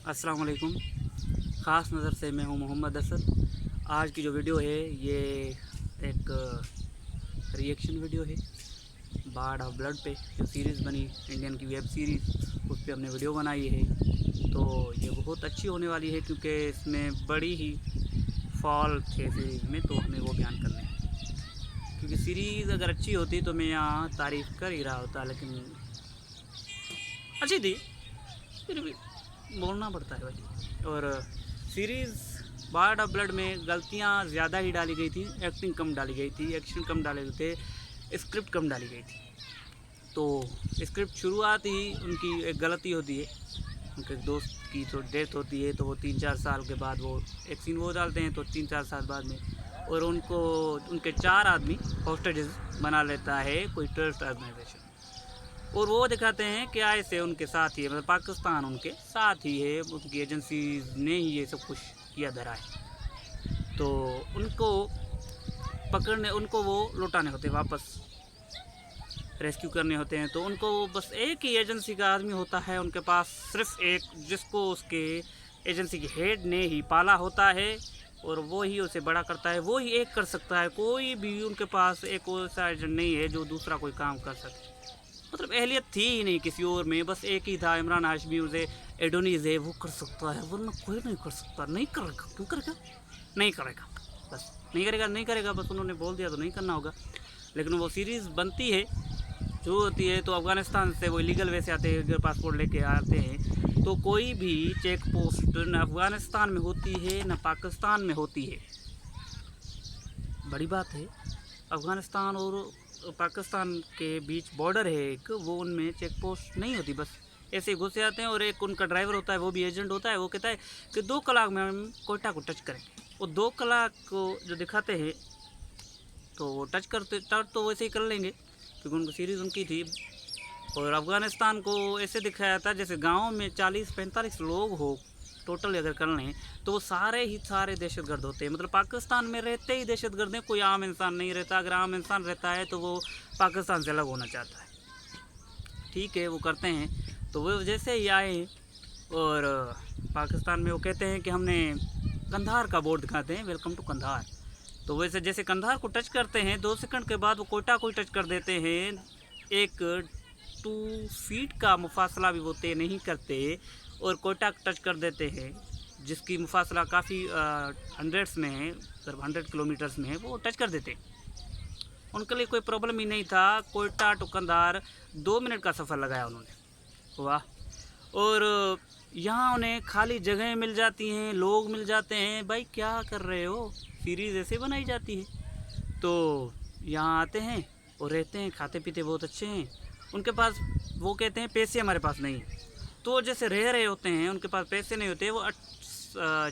अस्सलाम वालेकुम। ख़ास नज़र से मैं हूं मोहम्मद असद। आज की जो वीडियो है ये एक रिएक्शन वीडियो है बाढ़ ऑफ ब्लड पे, जो सीरीज़ बनी इंडियन की वेब सीरीज़, उस पर हमने वीडियो बनाई है। तो ये बहुत अच्छी होने वाली है क्योंकि इसमें बड़ी ही फॉल थे सीरीज़ में, तो हमें वो बयान करने हैं। क्योंकि सीरीज़ अगर अच्छी होती तो मैं यहाँ तारीफ़ कर ही रहा होता, लेकिन अच्छी थी फिर भी बोलना पड़ता है भाई। और सीरीज़ बाढ़ ऑफ ब्लड में गलतियाँ ज़्यादा ही डाली गई थी, एक्टिंग कम डाली गई थी, एक्शन कम डाले गए थे, स्क्रिप्ट कम डाली गई थी। तो स्क्रिप्ट शुरुआत ही उनकी एक गलती होती है, उनके दोस्त की तो डेथ होती है, तो वो 3-4 साल के बाद वो एक सीन वो डालते हैं, तो 3-4 साल बाद में, और उनको उनके 4 आदमी हॉस्टेजेस बना लेता है कोई टेररिस्ट ऑर्गेनाइजेशन, और वो दिखाते हैं कि ऐसे उनके साथ ही है, मतलब पाकिस्तान उनके साथ ही है, उनकी एजेंसीज ने ही ये सब कुछ किया धरा है। तो उनको पकड़ने, उनको वो लौटाने होते हैं, वापस रेस्क्यू करने होते हैं। तो उनको बस एक ही एजेंसी का आदमी होता है उनके पास, सिर्फ एक, जिसको उसके एजेंसी के हेड ने ही पाला होता है और वो ही उसे बड़ा करता है, वो ही एक कर सकता है। कोई भी उनके पास एक ऐसा एजेंट नहीं है जो दूसरा कोई काम कर सके, मतलब अहलियत थी ही नहीं किसी और में, बस एक ही था इमरान हाशमी, उसे एडोनीज है, वो कर सकता है, वरना कोई नहीं कर सकता। नहीं करेगा, क्यों करेगा? नहीं करेगा, बस नहीं करेगा, नहीं करेगा, बस उन्होंने बोल दिया तो नहीं करना होगा। लेकिन वो सीरीज़ बनती है जो होती है, तो अफ़गानिस्तान से वो इलीगल वे से आते हैं, पासपोर्ट लेके आते हैं, तो कोई भी चेक पोस्ट न अफ़गानिस्तान में होती है न पाकिस्तान में होती है। बड़ी बात है, अफ़गानिस्तान और पाकिस्तान के बीच बॉर्डर है एक, वो उनमें चेक पोस्ट नहीं होती, बस ऐसे ही घुसे आते हैं। और एक उनका ड्राइवर होता है, वो भी एजेंट होता है, वो कहता है कि 2 कलाक में हम कोयटा को टच करेंगे। वो 2 कलाक को जो दिखाते हैं, तो वो टच तो वैसे ही कर लेंगे क्योंकि उनको सीरीज़ उनकी थी। और अफ़गानिस्तान को ऐसे दिखाया था जैसे गाँव में 40-45 लोग हो टोटल अगर कर लें, तो वो सारे ही सारे दहशतगर्द होते हैं। मतलब पाकिस्तान में रहते ही दहशतगर्द हैं, कोई आम इंसान नहीं रहता। अगर आम इंसान रहता है तो वो पाकिस्तान से अलग होना चाहता है, ठीक है, वो करते हैं। तो वो जैसे ही आए और पाकिस्तान में वो कहते हैं कि हमने कंधार का बोर्ड दिखाते हैं, वेलकम टू कंधार। तो वैसे जैसे कंधार को टच करते हैं, 2 सेकंड के बाद वो कोयटा को टच कर देते हैं। एक 2 फीट का मुफासला भी वो तय नहीं करते और कोयटा टच कर देते हैं, जिसकी मुफासला काफ़ी हंड्रेड्स में है, सिर्फ 100 किलोमीटर्स में है, वो टच कर देते। उनके लिए कोई प्रॉब्लम ही नहीं था। कोयटा टू कंधार 2 मिनट का सफ़र लगाया उन्होंने, वाह। और यहाँ उन्हें खाली जगहें मिल जाती हैं, लोग मिल जाते हैं। भाई क्या कर रहे हो, सीरीज़ ऐसे बनाई जाती है। तो यहाँ आते हैं और रहते हैं, खाते पीते बहुत अच्छे हैं। उनके पास, वो कहते हैं पैसे हमारे पास नहीं, तो जैसे रह रहे होते हैं, उनके पास पैसे नहीं होते, वो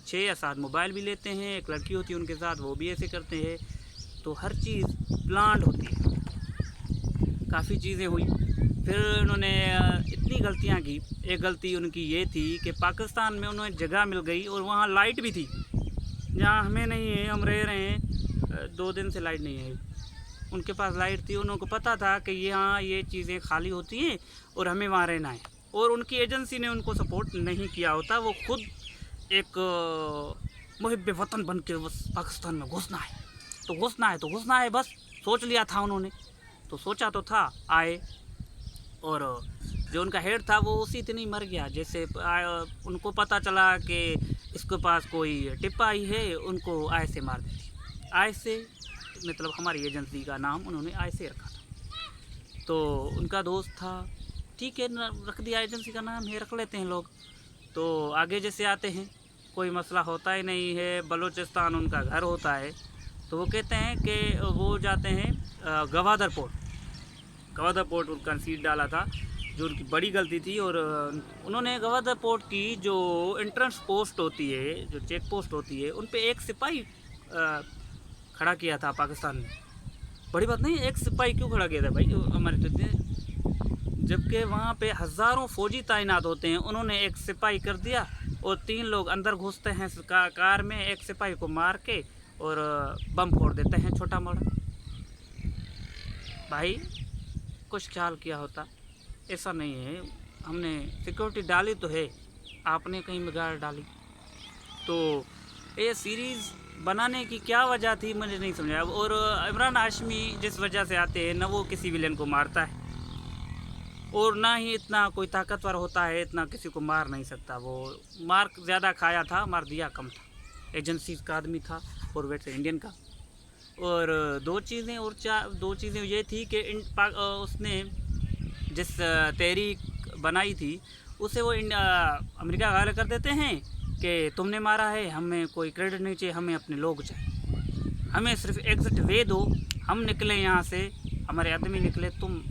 6 या 7 मोबाइल भी लेते हैं। एक लड़की होती है उनके साथ, वो भी ऐसे करते हैं। तो हर चीज़ प्लान्ड होती है, काफ़ी चीज़ें हुई। फिर उन्होंने इतनी गलतियां की। एक गलती उनकी ये थी कि पाकिस्तान में उन्हें जगह मिल गई और वहाँ लाइट भी थी, जहाँ हमें नहीं है, हम रह रहे हैं 2 दिन से लाइट नहीं है। उनके पास लाइट थी, उनको पता था कि यहाँ ये चीज़ें खाली होती हैं और हमें वहाँ रहना है, और उनकी एजेंसी ने उनको सपोर्ट नहीं किया होता। वो खुद एक मुहिब वतन बन के बस पाकिस्तान में घुसना है तो घुसना है, तो घुसना है, बस सोच लिया था उन्होंने। तो सोचा तो था, आए, और जो उनका हेड था वो उसी दिन ही मर गया। जैसे उनको पता चला कि इसके पास कोई टिप आई है, उनको आय से मार दी थी। आय से मतलब हमारी एजेंसी का नाम उन्होंने आय से रखा था, तो उनका दोस्त था, ठीक है, रख दिया, एजेंसी का नाम है, रख लेते हैं लोग। तो आगे जैसे आते हैं, कोई मसला होता ही नहीं है। बलूचिस्तान उनका घर होता है, तो वो कहते हैं कि वो जाते हैं गवादर पोर्ट उनका सीट डाला था, जो उनकी बड़ी गलती थी। और उन्होंने गवादर पोर्ट की जो एंट्रेंस पोस्ट होती है, जो चेक पोस्ट होती है, उन पे एक सिपाही खड़ा किया था पाकिस्तान ने। बड़ी बात नहीं, एक सिपाही क्यों खड़ा किया था भाई हमारे तो इतने, जबकि वहाँ पे हज़ारों फौजी तैनात होते हैं, उन्होंने एक सिपाही कर दिया। और 3 लोग अंदर घुसते हैं कार में, एक सिपाही को मार के और बम फोड़ देते हैं छोटा मोटा। भाई कुछ ख्याल किया होता, ऐसा नहीं है। हमने सिक्योरिटी डाली तो है, आपने कहीं बिगाड़ डाली। तो ये सीरीज़ बनाने की क्या वजह थी मुझे नहीं समझा। और इमरान हाशमी जिस वजह से आते हैं ना, वो किसी विलेन को मारता है और ना ही इतना कोई ताकतवर होता है, इतना किसी को मार नहीं सकता। वो मार ज़्यादा खाया था, मार दिया कम था। एजेंसी का आदमी था और वैसे इंडियन का। और दो चीज़ें ये थी कि उसने जिस तहरीक बनाई थी उसे वो अमेरिका का हवाले कर देते हैं कि तुमने मारा है, हमें कोई क्रेडिट नहीं चाहिए, हमें अपने लोग चाहिए, हमें सिर्फ एग्जिट वे दो, हम निकले यहाँ से, हमारे आदमी निकले, तुम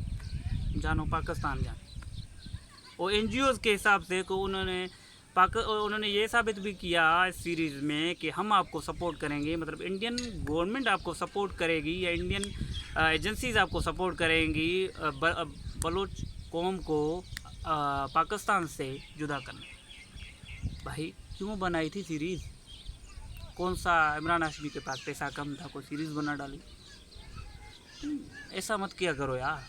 जानो पाकिस्तान जानो। और NGOs के हिसाब से को उन्होंने ये साबित भी किया इस सीरीज़ में कि हम आपको सपोर्ट करेंगे, मतलब इंडियन गवर्नमेंट आपको सपोर्ट करेगी या इंडियन एजेंसीज़ आपको सपोर्ट करेंगी बलोच कौम को पाकिस्तान से जुदा करने। भाई क्यों बनाई थी सीरीज़? कौन सा इमरान हाशमी के पास पैसा कम था, कोई सीरीज़ बना डाली? ऐसा मत किया करो यार।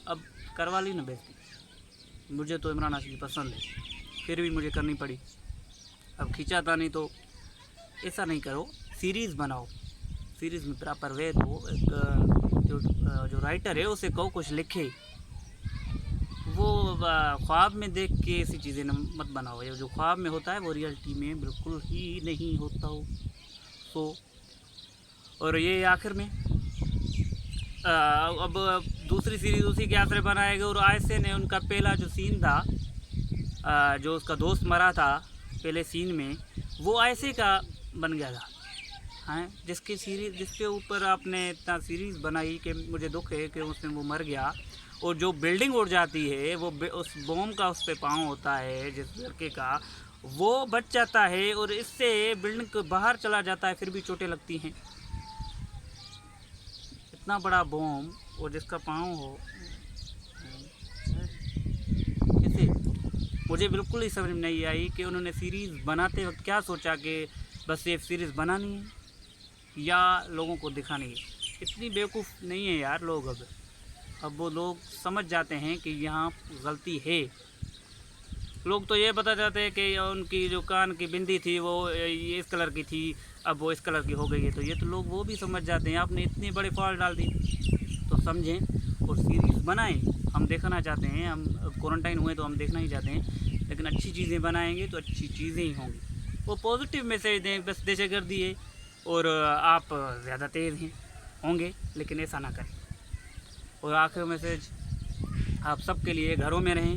अब करवा ली ना बेइज्जती। मुझे तो इमरान हाशमी पसंद है, फिर भी मुझे करनी पड़ी। अब खींचा था नहीं तो ऐसा नहीं करो, सीरीज़ बनाओ, सीरीज़ में प्रॉपर वे दो। एक जो राइटर है उसे कहो कुछ लिखे, वो ख्वाब में देख के ऐसी चीज़ें मत बनाओ। ये जो ख्वाब में होता है वो रियलिटी में बिल्कुल ही नहीं होता हो। तो और ये आखिर में अब दूसरी सीरीज़ उसी के आसरे बनाएगा। और आयसे ने उनका पहला जो सीन था, जो उसका दोस्त मरा था पहले सीन में, वो आयसे का बन गया था। हाँ, जिसके ऊपर आपने इतना सीरीज़ बनाई कि मुझे दुख है कि उसमें वो मर गया। और जो बिल्डिंग उड़ जाती है, वो उस बॉम्ब का उस पर पाँव होता है जिस लड़के का, वो बच जाता है और इससे बिल्डिंग के बाहर चला जाता है, फिर भी चोटें लगती हैं। इतना बड़ा बॉम्ब और जिसका पाँव हो, कैसे? मुझे बिल्कुल ही समझ में नहीं आई कि उन्होंने सीरीज़ बनाते वक्त क्या सोचा कि बस ये सीरीज़ बनानी है या लोगों को दिखानी है। इतनी बेवकूफ़ नहीं है यार लोग। अब वो लोग समझ जाते हैं कि यहाँ गलती है। लोग तो ये बता जाते हैं कि उनकी जो कान की बिंदी थी वो ये इस कलर की थी, अब वो इस कलर की हो गई है। तो ये तो लोग वो भी समझ जाते हैं। आपने इतनी बड़ी फॉल्ट डाल दी, तो समझें और सीरीज़ बनाएं। हम देखना चाहते हैं, हम क्वारंटाइन हुए तो हम देखना ही चाहते हैं, लेकिन अच्छी चीज़ें बनाएंगे तो अच्छी चीज़ें ही होंगी। वो पॉजिटिव मैसेज दें, बस दहशतगर्दी है और आप ज़्यादा तेज़ हैं होंगे, लेकिन ऐसा ना करें। और आखिर मैसेज आप सबके लिए, घरों में रहें,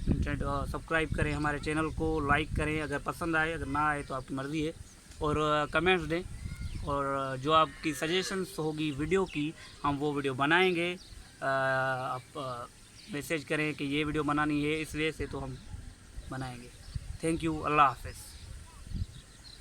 इंटरनेट सब्सक्राइब करें हमारे चैनल को, लाइक करें अगर पसंद आए, अगर ना आए तो आपकी मर्ज़ी है, और कमेंट्स दें। और जो आपकी सजेशंस होगी वीडियो की, हम वो वीडियो बनाएंगे। आप मैसेज करें कि ये वीडियो बनानी है इस वजह से, तो हम बनाएंगे। थैंक यू, अल्लाह हाफ़िज़।